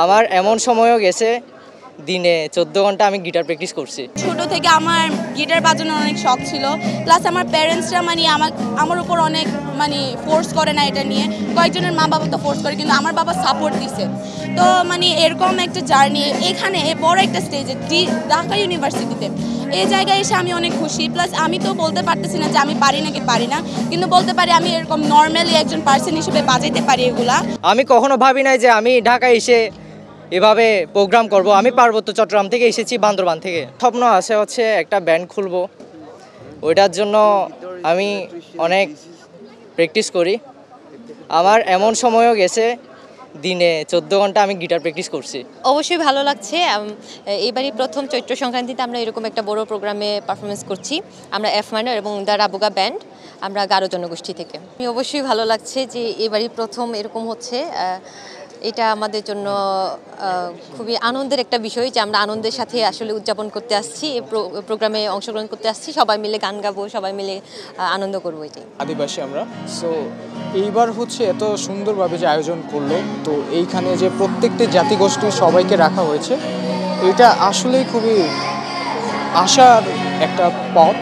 আমার এমন সময়ও গেছে দিনে 14 ঘন্টা আমি গিটার প্র্যাকটিস করছি। ছোট থেকে আমার গিটার বাজানোর অনেক শখ ছিল, প্লাস আমার প্যারেন্টসরা আমার উপর অনেক ফোর্স করে না এটা নিয়ে। কয়েকজনের মা বাবা তো ফোর্স করে, কিন্তু আমার বাবা সাপোর্ট দিছে। তো এরকম একটা জার্নি এখানে বড় একটা স্টেজে ঢাকা ইউনিভার্সিটিতে এই জায়গায় এসে আমি অনেক খুশি। প্লাস আমি তো বলতে পারতেছি না যে আমি পারি নাকি পারি না, কিন্তু বলতে পারি আমি এরকম নর্মালি একজন পার্সন হিসেবে বাজাইতে পারি এগুলা। আমি কখনো ভাবি নাই যে আমি ঢাকায় এসে এভাবে প্রোগ্রাম করব। আমি পার্বত্য চট্টগ্রাম থেকে এসেছি, বান্দরবান থেকে। স্বপ্ন আছে হচ্ছে একটা ব্যান্ড খুলবো, ওইটার জন্য আমি অনেক প্র্যাকটিস করি। আমার এমন সময়ও গেছে দিনে 14 ঘন্টা আমি গিটার প্র্যাকটিস করছি। অবশ্যই ভালো লাগছে। এবারই প্রথম চৈত্র সংক্রান্তিতে আমরা এরকম একটা বড় প্রোগ্রামে পারফরমেন্স করছি। আমরা এফ মাইনর এবং দ্য রাবুগা ব্যান্ড, আমরা গারো জনগোষ্ঠী থেকে। অবশ্যই ভালো লাগছে যে এবারই প্রথম এরকম হচ্ছে। এটা আমাদের জন্য খুবই আনন্দের একটা বিষয় যে আমরা আনন্দের সাথে আসলে উদযাপন করতে আসছি, এই প্রোগ্রামে অংশগ্রহণ করতে আসছি। সবাই মিলে গান গাবো, সবাই মিলে আনন্দ করবো। এটাই আদিবাসী আমরা। সো এইবার হচ্ছে এত সুন্দরভাবে যে আয়োজন করলো, তো এইখানে যে প্রত্যেকটি জাতিগোষ্ঠীর সবাইকে রাখা হয়েছে, এটা আসলেই খুবই আশার একটা পথ।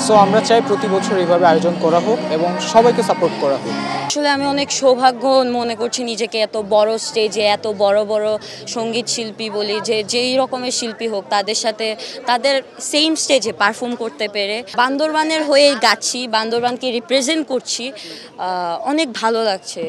সো আমরা চাই প্রতি বছর এইভাবে আয়োজন করা হোক এবং সবাইকে সাপোর্ট করা হোক। আসলে আমি অনেক সৌভাগ্য মনে করছি নিজেকে, এত বড় স্টেজে এত বড় বড় সঙ্গীত শিল্পী বলি, যে যেই রকমের শিল্পী হোক তাদের সাথে তাদের সেম স্টেজে পারফর্ম করতে পেরে বান্দরবানের হয়ে গাচ্ছি, বান্দরবানকে রিপ্রেজেন্ট করছি, অনেক ভালো লাগছে।